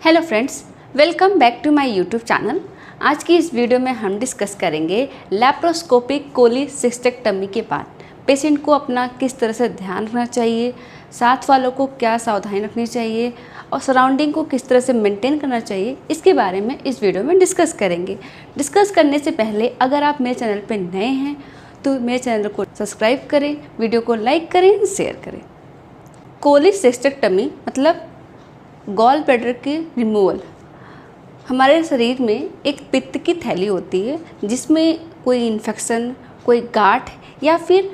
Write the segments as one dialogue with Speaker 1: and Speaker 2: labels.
Speaker 1: Hello friends, welcome back to my YouTube channel. आज की इस वीडियो में हम डिस्कस करेंगे लैप्रोस्कोपिक कोलिसिस्टेक्टमी के बाद पेशेंट को अपना किस तरह से ध्यान रखना चाहिए, साथ वालों को क्या सावधानी रखनी चाहिए और सराउंडिंग को किस तरह से मेंटेन करना चाहिए, इसके बारे में इस वीडियो में डिस्कस करेंगे। डिस्कस करने से पहले अगर आप मेरे चैनल पर नए हैं तो मेरे चैनल को सब्सक्राइब करें, वीडियो को लाइक करें, शेयर करें। कोलिसिस्टेक्टमी मतलब गॉल ब्लैडर के रिमूवल। हमारे शरीर में एक पित्त की थैली होती है जिसमें कोई इन्फेक्शन, कोई गांठ या फिर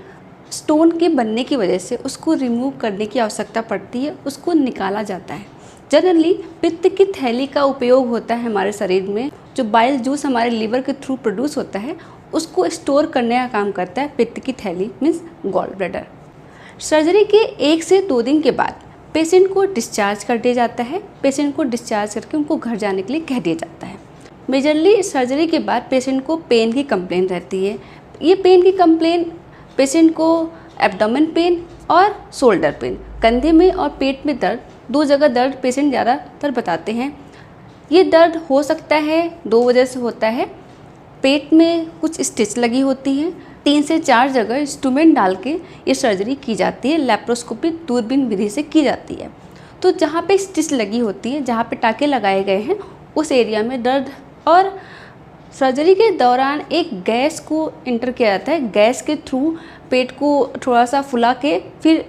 Speaker 1: स्टोन के बनने की वजह से उसको रिमूव करने की आवश्यकता पड़ती है, उसको निकाला जाता है। जनरली पित्त की थैली का उपयोग होता है हमारे शरीर में, जो बाइल जूस हमारे लीवर के थ्रू प्रोड्यूस होता है उसको स्टोर करने का काम करता है पित्त की थैली मीन्स गॉल ब्लैडर। सर्जरी के 1 से 2 दिन के बाद पेशेंट को डिस्चार्ज कर दिया जाता है। पेशेंट को डिस्चार्ज करके उनको घर जाने के लिए कह दिया जाता है। मेजरली सर्जरी के बाद पेशेंट को पेन की कंप्लेन रहती है। ये पेन की कंप्लेन पेशेंट को एब्डोमेन पेन और शोल्डर पेन, कंधे में और पेट में दर्द, 2 जगह दर्द पेशेंट ज़्यादातर बताते हैं। ये दर्द हो सकता है 2 वजह से होता है। पेट में कुछ स्टिच लगी होती हैं, 3 से 4 जगह इंस्ट्रूमेंट डाल के ये सर्जरी की जाती है, लैप्रोस्कोपिक दूरबीन विधि से की जाती है। तो जहाँ पे स्टिच लगी होती है, जहाँ पे टाँके लगाए गए हैं, उस एरिया में दर्द, और सर्जरी के दौरान एक गैस को इंटर किया जाता है। गैस के थ्रू पेट को थोड़ा सा फुला के फिर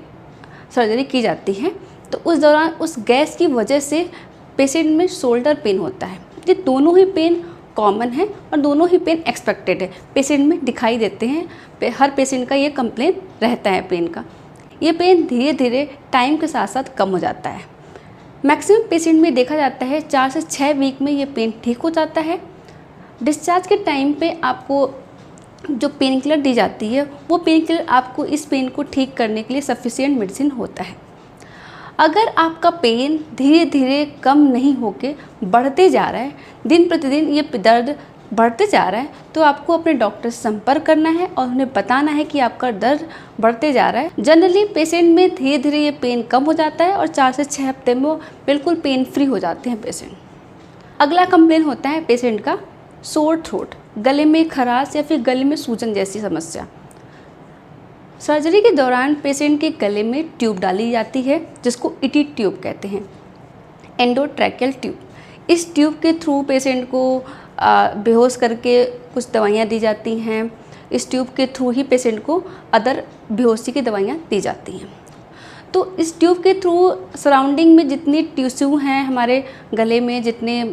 Speaker 1: सर्जरी की जाती है। तो उस दौरान उस गैस की वजह से पेशेंट में शोल्डर पेन होता है। ये दोनों ही पेन कॉमन है और दोनों ही पेन एक्सपेक्टेड है, पेशेंट में दिखाई देते हैं। हर पेशेंट का ये कंप्लेन रहता है पेन का। ये पेन धीरे धीरे टाइम के साथ साथ कम हो जाता है। मैक्सिमम पेशेंट में देखा जाता है 4 से 6 वीक में ये पेन ठीक हो जाता है। डिस्चार्ज के टाइम पे आपको जो पेन किलर दी जाती है वो पेन किलर आपको इस पेन को ठीक करने के लिए सफिशिएंट मेडिसिन होता है। अगर आपका पेन धीरे धीरे कम नहीं होके बढ़ते जा रहा है, दिन प्रतिदिन ये दर्द बढ़ते जा रहा है, तो आपको अपने डॉक्टर से संपर्क करना है और उन्हें बताना है कि आपका दर्द बढ़ते जा रहा है। जनरली पेशेंट में धीरे धीरे ये पेन कम हो जाता है और 4 से 6 हफ्ते में वो बिल्कुल पेन फ्री हो जाते हैं पेशेंट। अगला कंप्लेन होता है पेशेंट का सोर थ्रोट, गले में खराश या फिर गले में सूजन जैसी समस्या। सर्जरी के दौरान पेशेंट के गले में ट्यूब डाली जाती है जिसको ईटी ट्यूब कहते हैं, एंडोट्रैकियल ट्यूब। इस ट्यूब के थ्रू पेशेंट को बेहोश करके कुछ दवाइयाँ दी जाती हैं। इस ट्यूब के थ्रू ही पेशेंट को अदर बेहोशी की दवाइयाँ दी जाती हैं। तो इस ट्यूब के थ्रू सराउंडिंग में जितनी टिश्यू हैं हमारे गले में, जितने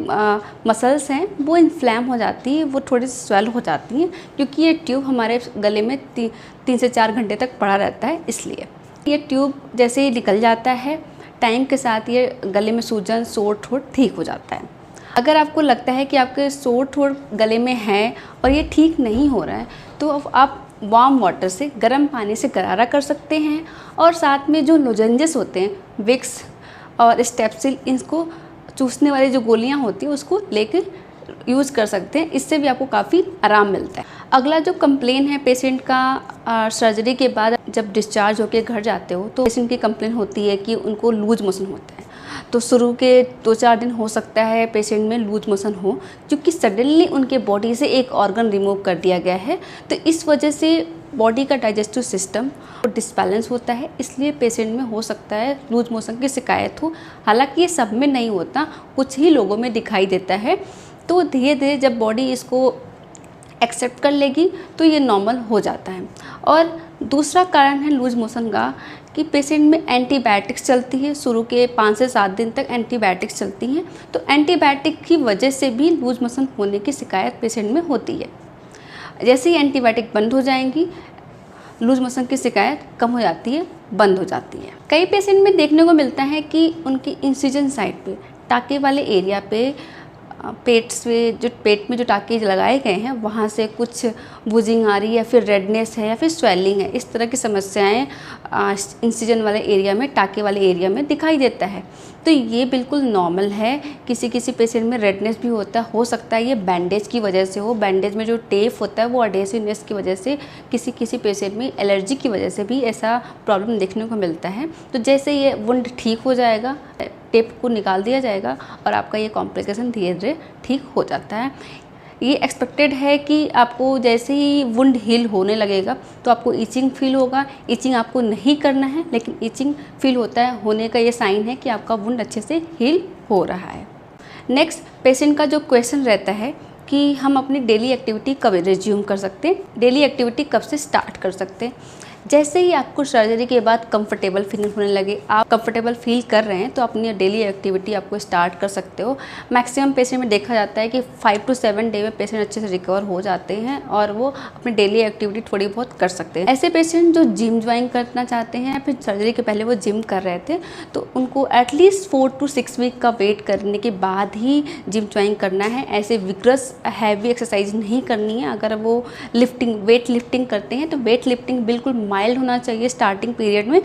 Speaker 1: मसल्स हैं, वो इन्फ्लैम हो जाती है, वो थोड़ी स्वेल हो जाती हैं, क्योंकि ये ट्यूब हमारे गले में 3 से 4 घंटे तक पड़ा रहता है। इसलिए ये ट्यूब जैसे ही निकल जाता है, टाइम के साथ ये गले में सूजन, सोर थ्रोट ठीक हो जाता है। अगर आपको लगता है कि आपके सोर थ्रोट गले में है और ये ठीक नहीं हो रहा है, तो आप वार्म वाटर से, गर्म पानी से गरारा कर सकते हैं और साथ में जो लोजेंजेस होते हैं, विक्स और स्टेप्सिल, इनको चूसने वाली जो गोलियां होती हैं उसको लेकर यूज़ कर सकते हैं। इससे भी आपको काफ़ी आराम मिलता है। अगला जो कंप्लेन है पेशेंट का सर्जरी के बाद जब डिस्चार्ज होकर घर जाते हो तो पेशेंट की कंप्लेन होती है कि उनको लूज मोशन होता है। तो शुरू के 2-4 दिन हो सकता है पेशेंट में लूज मोशन हो, क्योंकि सडनली उनके बॉडी से एक ऑर्गन रिमूव कर दिया गया है। तो इस वजह से बॉडी का डाइजेस्टिव सिस्टम डिसबैलेंस होता है, इसलिए पेशेंट में हो सकता है लूज मोशन की शिकायत हो। हालांकि ये सब में नहीं होता, कुछ ही लोगों में दिखाई देता है। तो धीरे धीरे जब बॉडी इसको एक्सेप्ट कर लेगी तो ये नॉर्मल हो जाता है। और दूसरा कारण है लूज मोशन का कि पेशेंट में एंटीबायोटिक्स चलती है। शुरू के 5 से 7 दिन तक एंटीबायोटिक्स चलती हैं, तो एंटीबायोटिक की वजह से भी लूज मोशन होने की शिकायत पेशेंट में होती है। जैसे ही एंटीबायोटिक बंद हो जाएंगी, लूज मोशन की शिकायत कम हो जाती है, बंद हो जाती है। कई पेशेंट में देखने को मिलता है कि उनकी इंसिजन साइड पे, टाँके वाले एरिया पे, पेट में जो टाँके लगाए गए हैं वहाँ से कुछ बुजिंग आ रही है या फिर रेडनेस है या फिर स्वेलिंग है, इस तरह की समस्याएं इंसिजन वाले एरिया में, टाँके वाले एरिया में दिखाई देता है। तो ये बिल्कुल नॉर्मल है। किसी किसी पेशेंट में रेडनेस भी होता है, हो सकता है ये बैंडेज की वजह से हो। बैंडेज में जो टेप होता है वो अडेसिवनेस की वजह से, किसी किसी पेशेंट में एलर्जी की वजह से भी ऐसा प्रॉब्लम देखने को मिलता है। तो जैसे ये वुंड ठीक हो जाएगा, टेप को निकाल दिया जाएगा और आपका ये कॉम्प्लिकेशन धीरे धीरे ठीक हो जाता है। ये एक्सपेक्टेड है कि आपको जैसे ही वुंड हील होने लगेगा तो आपको ईचिंग फील होगा। ईचिंग आपको नहीं करना है, लेकिन ईचिंग फील होता है, होने का ये साइन है कि आपका वुंड अच्छे से हील हो रहा है। नेक्स्ट, पेशेंट का जो क्वेश्चन रहता है कि हम अपनी डेली एक्टिविटी कब रिज्यूम कर सकते हैं, डेली एक्टिविटी कब से स्टार्ट कर सकते हैं। जैसे ही आपको सर्जरी के बाद कंफर्टेबल फील होने लगे, आप कंफर्टेबल फील कर रहे हैं, तो अपनी डेली एक्टिविटी आपको स्टार्ट कर सकते हो। मैक्सिमम पेशेंट में देखा जाता है कि 5 to 7 डे में पेशेंट अच्छे से रिकवर हो जाते हैं और वो अपनी डेली एक्टिविटी थोड़ी बहुत कर सकते हैं। ऐसे पेशेंट जो जिम ज्वाइन करना चाहते हैं या फिर सर्जरी के पहले वो जिम कर रहे थे, तो उनको एटलीस्ट 4 to 6 वीक का वेट करने के बाद ही जिम ज्वाइन करना है। ऐसे विग्रस हैवी एक्सरसाइज नहीं करनी है। अगर वो वेट लिफ्टिंग करते हैं तो वेट लिफ्टिंग बिल्कुल माइल्ड होना चाहिए स्टार्टिंग पीरियड में।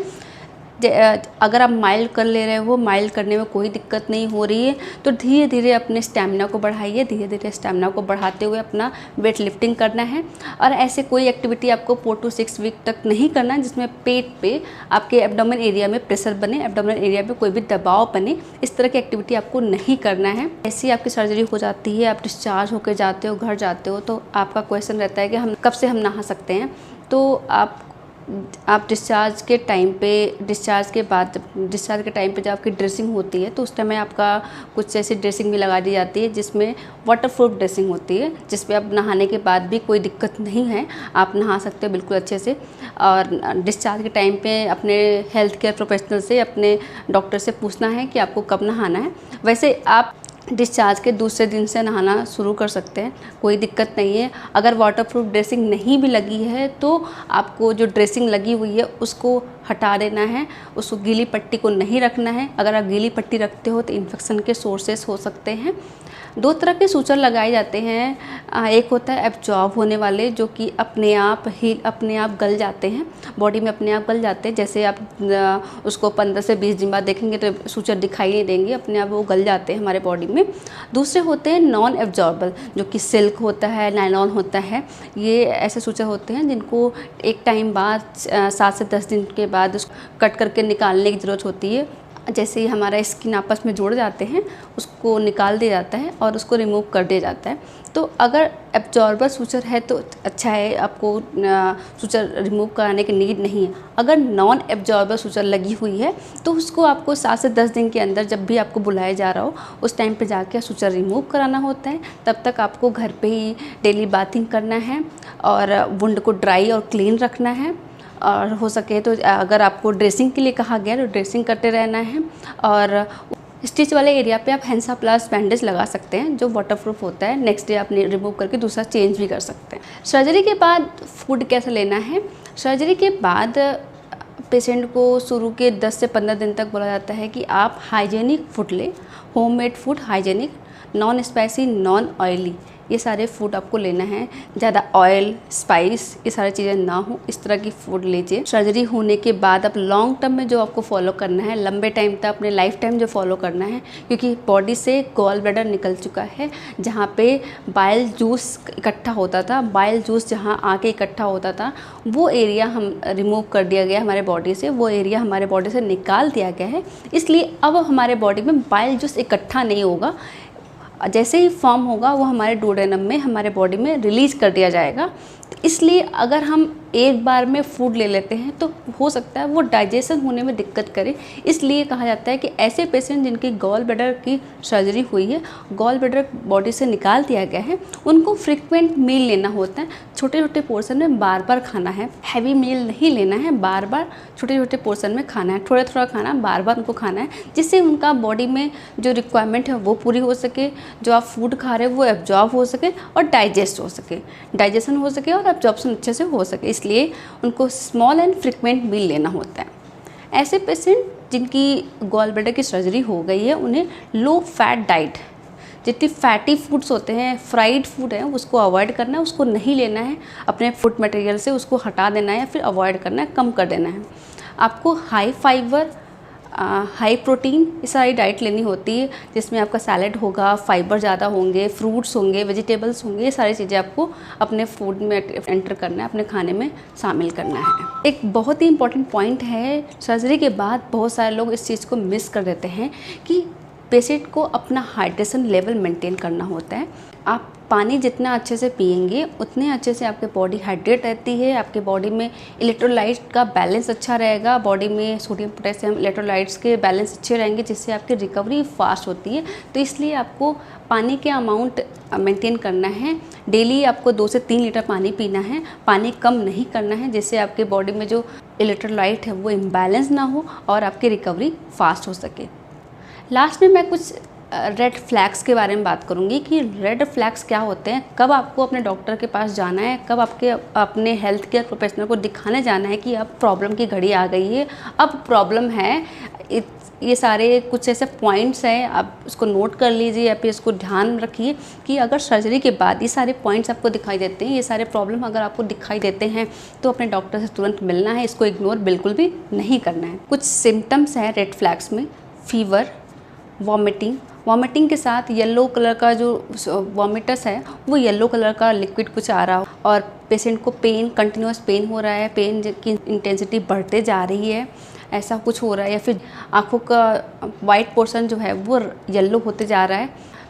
Speaker 1: अगर आप माइल्ड कर ले रहे हो, माइल्ड करने में कोई दिक्कत नहीं हो रही है, तो धीरे धीरे अपने स्टैमिना को बढ़ाइए। धीरे धीरे स्टैमिना को बढ़ाते हुए अपना वेट लिफ्टिंग करना है। और ऐसे कोई एक्टिविटी आपको 4 to 6 वीक तक नहीं करना है जिसमें पेट पे आपके एब्डोमेन एरिया में प्रेशर बने, एब्डोमेन एरिया पे कोई भी दबाव बने। इस तरह की एक्टिविटी आपको नहीं करना है। ऐसे ही आपकी सर्जरी हो जाती है, आप डिस्चार्ज होकर जाते हो, घर जाते हो, तो आपका क्वेश्चन रहता है कि हम कब से हम नहा सकते हैं। तो आप डिस्चार्ज के टाइम पे, डिस्चार्ज के टाइम पे जब आपकी ड्रेसिंग होती है तो उस टाइम में आपका कुछ ऐसी ड्रेसिंग भी लगा दी जाती है जिसमें वाटरप्रूफ ड्रेसिंग होती है, जिसपे आप नहाने के बाद भी कोई दिक्कत नहीं है, आप नहा सकते हो बिल्कुल अच्छे से। और डिस्चार्ज के टाइम पे अपने हेल्थ केयर प्रोफेशनल से, अपने डॉक्टर से पूछना है कि आपको कब नहाना है। वैसे आप डिस्चार्ज के दूसरे दिन से नहाना शुरू कर सकते हैं, कोई दिक्कत नहीं है। अगर वाटरप्रूफ ड्रेसिंग नहीं भी लगी है तो आपको जो ड्रेसिंग लगी हुई है उसको हटा देना है, उसको गीली पट्टी को नहीं रखना है। अगर आप गीली पट्टी रखते हो तो इन्फेक्शन के सोर्सेस हो सकते हैं। 2 तरह के सूचर लगाए जाते हैं। एक होता है एब्जॉर्ब होने वाले, जो कि अपने आप गल जाते हैं, बॉडी में अपने आप गल जाते हैं। जैसे आप उसको 15 से 20 दिन बाद देखेंगे तो सूचर दिखाई नहीं देंगे, अपने आप वो गल जाते हैं हमारे बॉडी में। दूसरे होते हैं नॉन एब्जॉर्बल, जो कि सिल्क होता है, नायलॉन होता है। ये ऐसे सूचर होते हैं जिनको एक टाइम बाद 7 से 10 दिन के बाद उसको कट करके निकालने की ज़रूरत होती है। जैसे ही हमारा स्किन आपस में जुड़ जाते हैं, उसको निकाल दिया जाता है और उसको रिमूव कर दिया जाता है। तो अगर एब्जॉर्बर सूचर है तो अच्छा है, आपको सूचर रिमूव कराने की नीड नहीं है। अगर नॉन एब्जॉर्बर सूचर लगी हुई है तो उसको आपको 7 से 10 दिन के अंदर, जब भी आपको बुलाया जा रहा हो उस टाइम पे जाके सूचर रिमूव कराना होता है। तब तक आपको घर पे ही डेली बाथिंग करना है और वुंड को ड्राई और क्लीन रखना है। और हो सके तो अगर आपको ड्रेसिंग के लिए कहा गया तो ड्रेसिंग करते रहना है। और स्टिच वाले एरिया पे आप हैंसाप्लास्ट बैंडेज लगा सकते हैं जो वाटरप्रूफ होता है। नेक्स्ट डे आप रिमूव करके दूसरा चेंज भी कर सकते हैं। सर्जरी के बाद फूड कैसे लेना है? सर्जरी के बाद पेशेंट को शुरू के 10 से 15 दिन तक बोला जाता है कि आप हाइजेनिक फूड लें, homemade food, hygienic, non spicy, non oily, ये सारे फूड आपको लेना है। ज़्यादा ऑयल, स्पाइस, ये सारी चीज़ें ना हो, इस तरह की फूड लीजिए। सर्जरी होने के बाद आप लॉन्ग टर्म में जो आपको फॉलो करना है, लंबे टाइम तक, अपने लाइफ टाइम जो फॉलो करना है, क्योंकि बॉडी से गॉल ब्लैडर निकल चुका है। जहाँ पे बाइल जूस इकट्ठा होता था, बाइल जूस जहाँ आके इकट्ठा होता था, वो एरिया हम रिमूव कर दिया गया हमारे बॉडी से, वो एरिया हमारे बॉडी से निकाल दिया गया है। इसलिए अब हमारे बॉडी में बाइल जूस इकट्ठा नहीं होगा। जैसे ही फॉर्म होगा वो हमारे डुओडेनम में, हमारे बॉडी में रिलीज़ कर दिया जाएगा। इसलिए अगर हम एक बार में फूड ले लेते हैं तो हो सकता है वो डाइजेशन होने में दिक्कत करे। इसलिए कहा जाता है कि ऐसे पेशेंट जिनकी गॉल ब्लैडर की सर्जरी हुई है, गॉल ब्लैडर बॉडी से निकाल दिया गया है, उनको फ्रिक्वेंट मील लेना होता है। छोटे छोटे पोर्शन में बार बार खाना है, हैवी मील नहीं लेना है, बार बार छोटे छोटे पोर्शन में खाना है, थोड़ा थोड़ा खाना, बार बार उनको खाना है, जिससे उनका बॉडी में जो रिक्वायरमेंट है वो पूरी हो सके, जो आप फूड खा रहे हो वो एब्जॉर्ब हो सके और डाइजेस्ट हो सके, डाइजेशन हो सके और एब्जॉर्प्शन अच्छे से हो सके। इसलिए उनको स्मॉल एंड फ्रिक्वेंट मील लेना होता है। ऐसे पेशेंट जिनकी गॉल ब्लैडर की सर्जरी हो गई है, उन्हें लो फैट डाइट, जितनी फैटी फूड्स होते हैं, फ्राइड फूड है, उसको अवॉइड करना है, उसको नहीं लेना है। अपने फूड मटेरियल से उसको हटा देना है या फिर अवॉइड करना है, कम कर देना है। आपको हाई फाइबर हाई प्रोटीन ये सारी डाइट लेनी होती है, जिसमें आपका सैलेड होगा, फाइबर ज़्यादा होंगे, फ्रूट्स होंगे, वेजिटेबल्स होंगे, ये सारी चीज़ें आपको अपने फूड में एंटर करना है, अपने खाने में शामिल करना है। एक बहुत ही इंपॉर्टेंट पॉइंट है, सर्जरी के बाद बहुत सारे लोग इस चीज़ को मिस कर देते हैं कि पेशेंट को अपना हाइड्रेशन लेवल मेंटेन करना होता है। आप पानी जितना अच्छे से पिएंगे उतने अच्छे से आपकी बॉडी हाइड्रेट रहती है, आपके बॉडी में इलेक्ट्रोलाइट का बैलेंस अच्छा रहेगा, बॉडी में सोडियम पोटेशियम इलेक्ट्रोलाइट्स के बैलेंस अच्छे रहेंगे, जिससे आपकी रिकवरी फास्ट होती है। तो इसलिए आपको पानी के अमाउंट मेंटेन करना है। डेली आपको 2 से 3 लीटर पानी पीना है, पानी कम नहीं करना है, जिससे आपके बॉडी में जो इलेक्ट्रोलाइट है वो इम्बैलेंस ना हो और आपकी रिकवरी फास्ट हो सके। लास्ट में मैं कुछ रेड फ्लैग्स के बारे में बात करूंगी कि रेड फ्लैग्स क्या होते हैं, कब आपको अपने डॉक्टर के पास जाना है, कब अपने हेल्थ केयर प्रोफेशनल को दिखाने जाना है कि अब प्रॉब्लम की घड़ी आ गई है, अब प्रॉब्लम है। ये सारे कुछ ऐसे पॉइंट्स हैं, आप इसको नोट कर लीजिए या फिर इसको ध्यान रखिए कि अगर सर्जरी के बाद ये सारे पॉइंट्स आपको दिखाई देते हैं, ये सारे प्रॉब्लम अगर आपको दिखाई देते हैं तो अपने डॉक्टर से तुरंत मिलना है, इसको इग्नोर बिल्कुल भी नहीं करना है। कुछ सिम्टम्स हैं रेड फ्लैग्स में, फीवर, वॉमिटिंग के साथ येलो कलर का जो वॉमिटस है वो येलो कलर का लिक्विड कुछ आ रहा हो, और पेशेंट को कंटिन्यूस पेन हो रहा है, पेन की इंटेंसिटी बढ़ते जा रही है, ऐसा कुछ हो रहा है, या फिर आँखों का वाइट पोर्शन जो है वो येलो होते जा रहा है।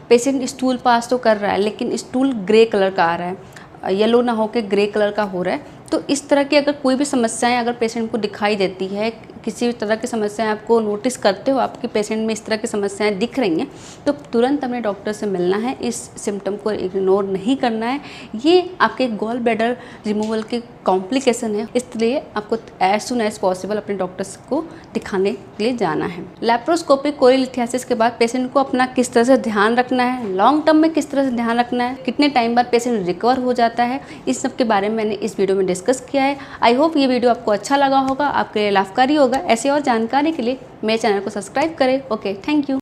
Speaker 1: पेशेंट स्टूल पास तो कर रहा है लेकिन स्टूल ग्रे कलर का आ रहा है, येलो ना होकर ग्रे कलर का हो रहा है। तो इस तरह की अगर कोई भी समस्याएं अगर पेशेंट को दिखाई देती है, किसी भी तरह की समस्याएं आपको नोटिस करते हो आपके पेशेंट में इस तरह की समस्याएं दिख रही हैं, तो तुरंत अपने डॉक्टर से मिलना है, इस सिम्टम को इग्नोर नहीं करना है। ये आपके गॉल ब्लैडर रिमूवल के कॉम्प्लिकेशन है, इसलिए आपको एज सुन एज पॉसिबल अपने डॉक्टर्स को दिखाने के लिए जाना है। लैप्रोस्कोपिक कोरियलिथियासिस के बाद पेशेंट को अपना किस तरह से ध्यान रखना है, लॉन्ग टर्म में किस तरह से ध्यान रखना है, कितने टाइम बाद पेशेंट रिकवर हो जाता है, इस सब के बारे में मैंने इस वीडियो में डिस्कस किया है। आई होप ये वीडियो आपको अच्छा लगा होगा, आपके लिए लाभकारी होगा। ऐसी और जानकारी के लिए मेरे चैनल को सब्सक्राइब करें। Okay, thank you.